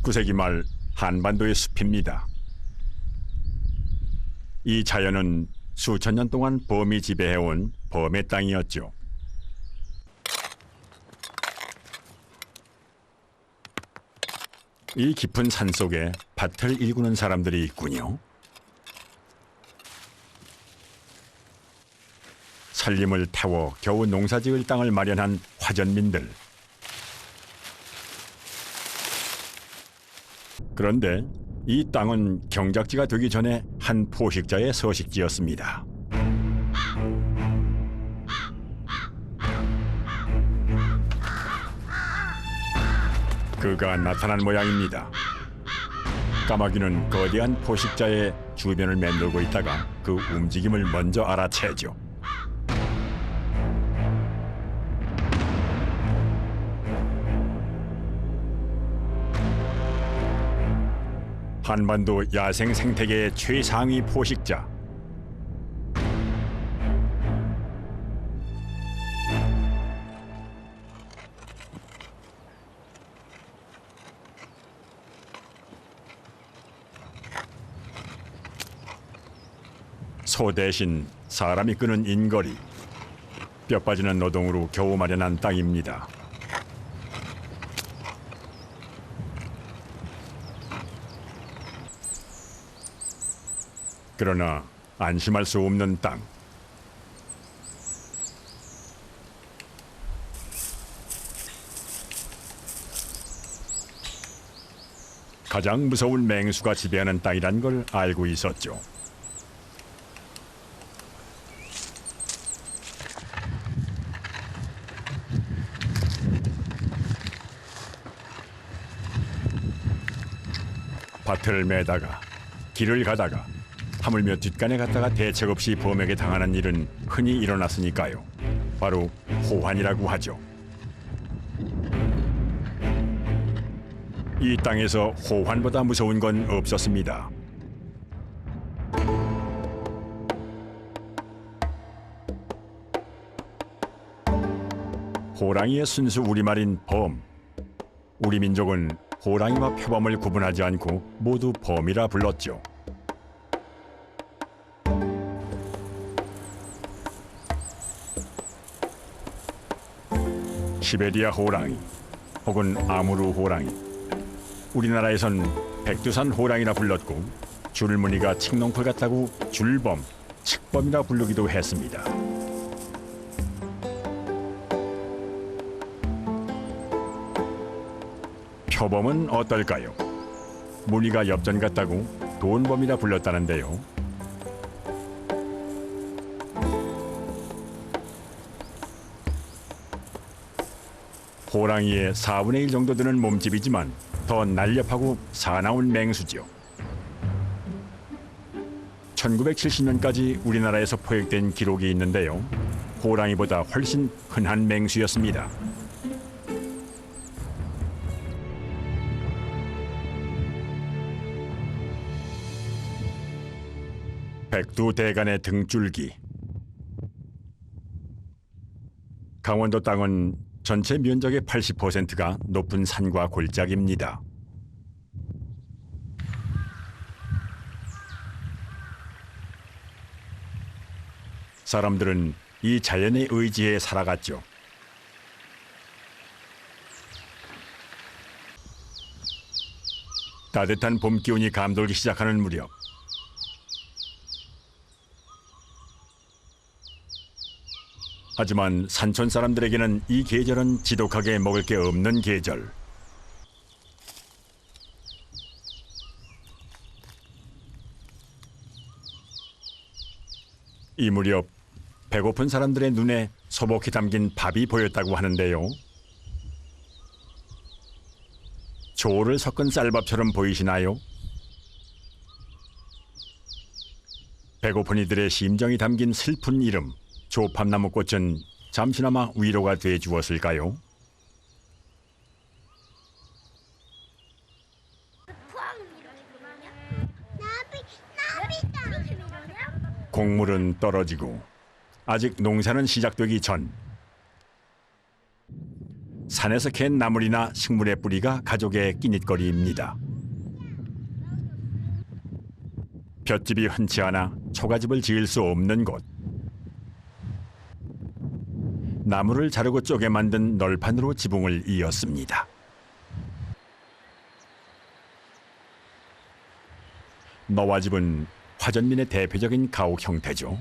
19세기 말 한반도의 숲입니다. 이 자연은 수천 년 동안 범이 지배해온 범의 땅이었죠. 이 깊은 산속에 밭을 일구는 사람들이 있군요. 살림을 태워 겨우 농사지을 땅을 마련한 화전민들. 그런데 이 땅은 경작지가 되기 전에 한 포식자의 서식지였습니다. 그가 나타난 모양입니다. 까마귀는 거대한 포식자의 주변을 맴돌고 있다가 그 움직임을 먼저 알아채죠. 한반도 야생 생태계의 최상위 포식자. 소 대신 사람이 끄는 인거리, 뼈 빠지는 노동으로 겨우 마련한 땅입니다. 그러나 안심할 수 없는 땅. 가장 무서운 맹수가 지배하는 땅이란 걸 알고 있었죠. 밭을 매다가 길을 가다가 하물며 뒷간에 갔다가 대책 없이 범에게 당하는 일은 흔히 일어났으니까요. 바로 호환이라고 하죠. 이 땅에서 호환보다 무서운 건 없었습니다. 호랑이의 순수 우리말인 범. 우리 민족은 호랑이와 표범을 구분하지 않고 모두 범이라 불렀죠. 시베리아 호랑이 혹은 아무르 호랑이, 우리나라에선 백두산 호랑이라 불렀고 줄무늬가 칡농풀 같다고 줄범, 칡범이라 부르기도 했습니다. 표범은 어떨까요? 무늬가 엽전 같다고 돈범이라 불렀다는데요. 호랑이의 4분의 1 정도 되는 몸집이지만 더 날렵하고 사나운 맹수지요. 1970년까지 우리나라에서 포획된 기록이 있는데요. 호랑이보다 훨씬 흔한 맹수였습니다. 백두대간의 등줄기. 강원도 땅은 전체 면적의 80%가 높은 산과 골짜기입니다. 사람들은 이 자연의 의지에 살아갔죠. 따뜻한 봄 기운이 감돌기 시작하는 무렵, 하지만 산촌 사람들에게는 이 계절은 지독하게 먹을 게 없는 계절. 이 무렵 배고픈 사람들의 눈에 소복히 담긴 밥이 보였다고 하는데요. 조를 섞은 쌀밥처럼 보이시나요? 배고픈 이들의 심정이 담긴 슬픈 이름, 조팝나무꽃은 잠시나마 위로가 돼 주었을까요? 곡물은 떨어지고 아직 농사는 시작되기 전 산에서 캔 나물이나 식물의 뿌리가 가족의 끼니거리입니다. 볏집이 흔치 않아 초가집을 지을 수 없는 곳. 나무를 자르고 쪼개 만든 널판으로 지붕을 이었습니다. 너와집은 화전민의 대표적인 가옥 형태죠.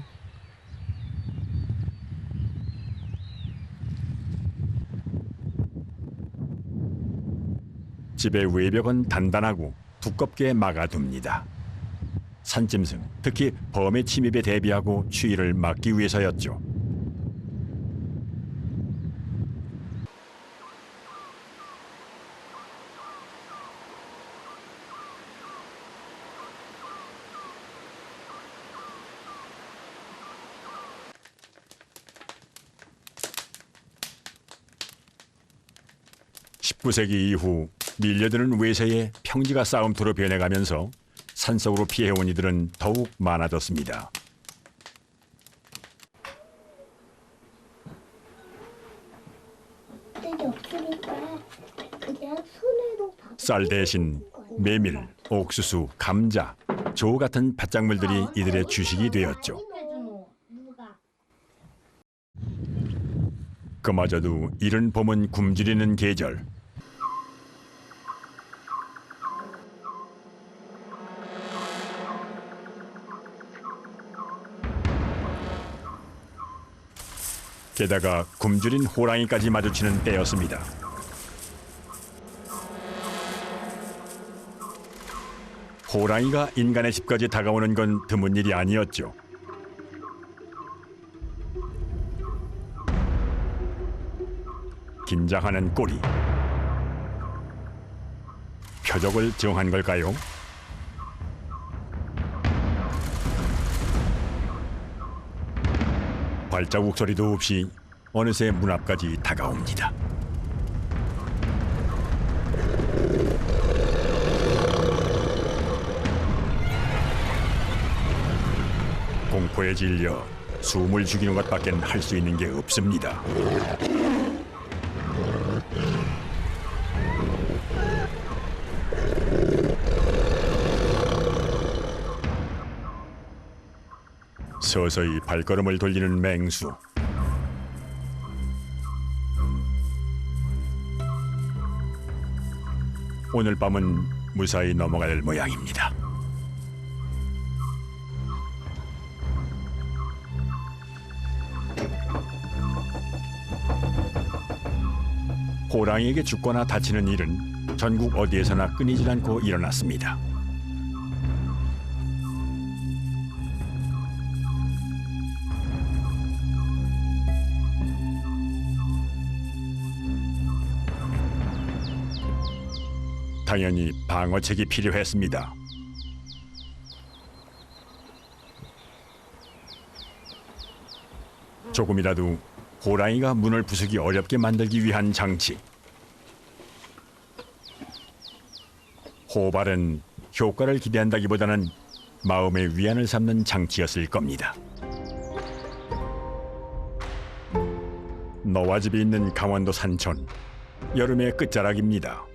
집의 외벽은 단단하고 두껍게 막아둡니다. 산짐승, 특히 범의 침입에 대비하고 추위를 막기 위해서였죠. (19세기) 이후 밀려드는 외세의 평지가 싸움터로 변해가면서 산속으로 피해온 이들은 더욱 많아졌습니다. 쌀 대신 메밀, 옥수수, 감자, 조 같은 밭작물들이 이들의 주식이 되었죠. 그마저도 이른 봄은 굶주리는 계절. 게다가 굶주린 호랑이까지 마주치는 때였습니다. 호랑이가 인간의 집까지 다가오는 건 드문 일이 아니었죠. 긴장하는 꼬리. 표적을 정한 걸까요? 발자국 소리도 없이 어느새 문 앞까지 다가옵니다. 공포에 질려 숨을 죽이는 것밖에 할 수 있는 게 없습니다. 서서히 발걸음을 돌리는 맹수. 오늘 밤은 무사히 넘어갈 모양입니다. 호랑이에게 죽거나 다치는 일은 전국 어디에서나 끊이질 않고 일어났습니다. 당연히 방어책이 필요했습니다. 조금이라도 호랑이가 문을 부수기 어렵게 만들기 위한 장치. 호발은 효과를 기대한다기보다는 마음의 위안을 삼는 장치였을 겁니다. 너와집이 있는 강원도 산촌, 여름의 끝자락입니다.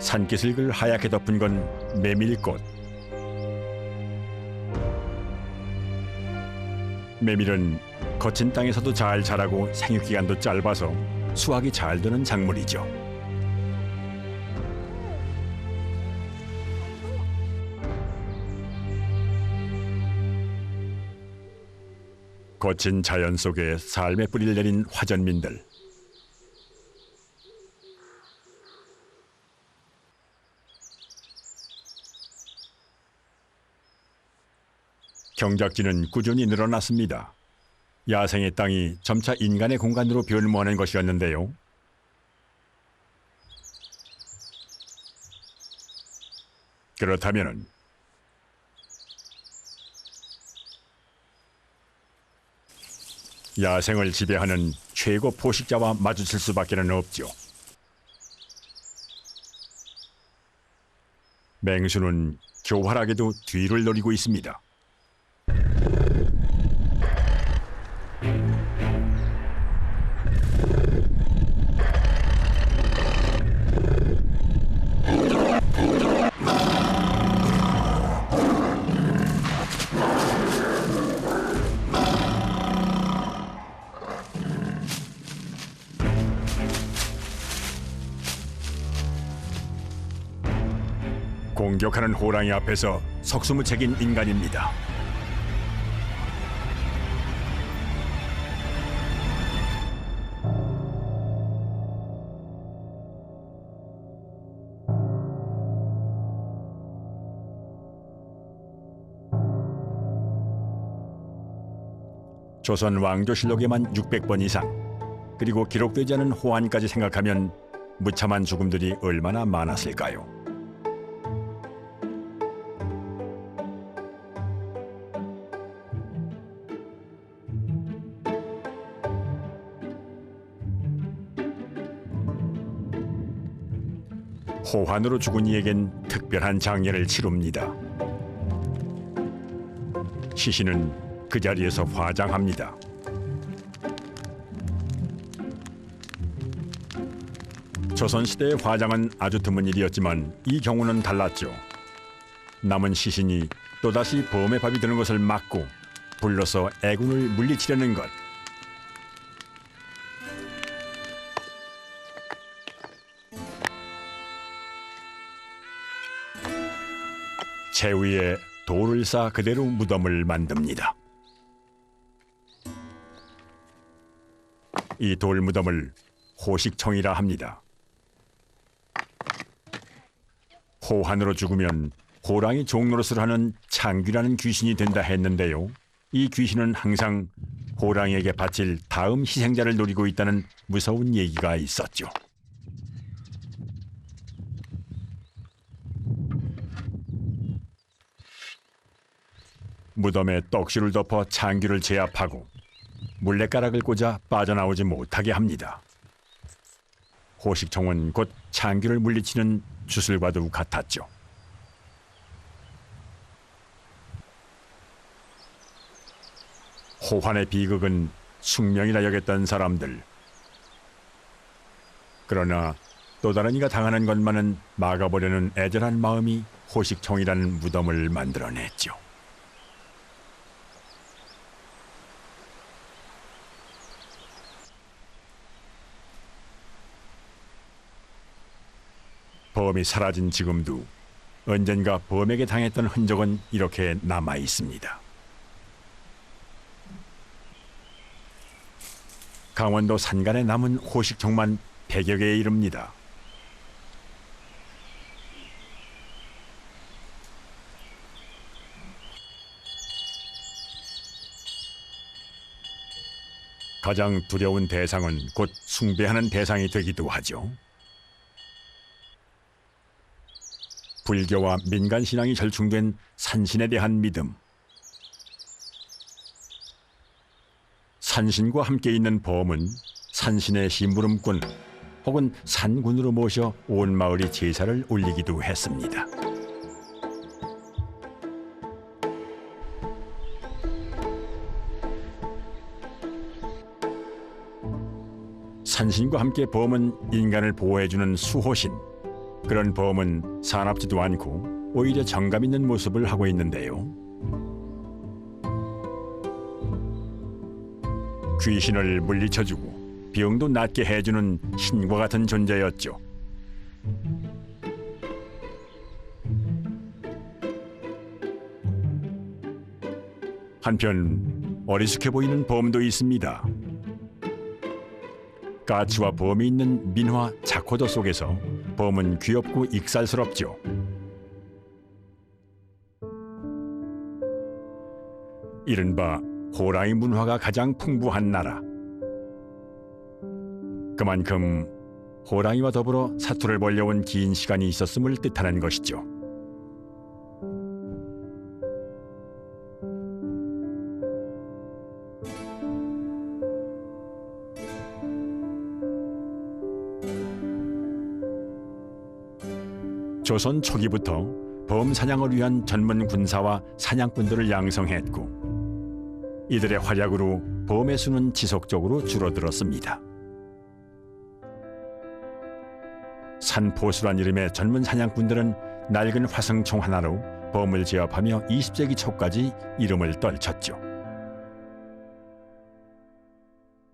산기슭을 하얗게 덮은 건 메밀꽃. 메밀은 거친 땅에서도 잘 자라고 생육기간도 짧아서 수확이 잘 되는 작물이죠. 거친 자연 속에 삶의 뿌리를 내린 화전민들. 경작지는 꾸준히 늘어났습니다. 야생의 땅이 점차 인간의 공간으로 변모하는 것이었는데요. 그렇다면 야생을 지배하는 최고 포식자와 마주칠 수밖에 없죠. 맹수는 교활하게도 뒤를 노리고 있습니다. 공격하는 호랑이 앞에서 석수무책인 인간입니다. 조선 왕조실록에만 600번 이상, 그리고 기록되지 않은 호환까지 생각하면 무참한 죽음들이 얼마나 많았을까요? 호환으로 죽은 이에겐 특별한 장례를 치릅니다. 시신은 그 자리에서 화장합니다. 조선시대의 화장은 아주 드문 일이었지만 이 경우는 달랐죠. 남은 시신이 또다시 범의 밥이 되는 것을 막고 불러서 애군을 물리치려는 것. 재위에 돌을 쌓아 그대로 무덤을 만듭니다. 이 돌무덤을 호식청이라 합니다. 호환으로 죽으면 호랑이 종노릇을 하는 창귀라는 귀신이 된다 했는데요. 이 귀신은 항상 호랑이에게 바칠 다음 희생자를 노리고 있다는 무서운 얘기가 있었죠. 무덤에 떡실을 덮어 창귀를 제압하고 물레가락을 꽂아 빠져나오지 못하게 합니다. 호식청은 곧 창귀를 물리치는 주술과도 같았죠. 호환의 비극은 숙명이라 여겼던 사람들. 그러나 또 다른 이가 당하는 것만은 막아보려는 애절한 마음이 호식청이라는 무덤을 만들어냈죠. 범이 사라진 지금도 언젠가 범에게 당했던 흔적은 이렇게 남아 있습니다. 강원도 산간에 남은 호식청만 100여 개에 이릅니다. 가장 두려운 대상은 곧 숭배하는 대상이 되기도 하죠. 불교와 민간 신앙이 절충된 산신에 대한 믿음. 산신과 함께 있는 범은 산신의 심부름꾼 혹은 산군으로 모셔 온 마을이 제사를 올리기도 했습니다. 산신과 함께 범은 인간을 보호해주는 수호신. 그런 범은 사납지도 않고 오히려 정감 있는 모습을 하고 있는데요. 귀신을 물리쳐주고 병도 낫게 해주는 신과 같은 존재였죠. 한편 어리숙해 보이는 범도 있습니다. 까치와 범이 있는 민화 자코도 속에서 범은 귀엽고 익살스럽죠. 이른바 호랑이 문화가 가장 풍부한 나라. 그만큼 호랑이와 더불어 사투를 벌려온 긴 시간이 있었음을 뜻하는 것이죠. 조선 초기부터 범 사냥을 위한 전문 군사와 사냥꾼들을 양성했고 이들의 활약으로 범의 수는 지속적으로 줄어들었습니다. 산포수란 이름의 전문 사냥꾼들은 낡은 화성총 하나로 범을 제압하며 20세기 초까지 이름을 떨쳤죠.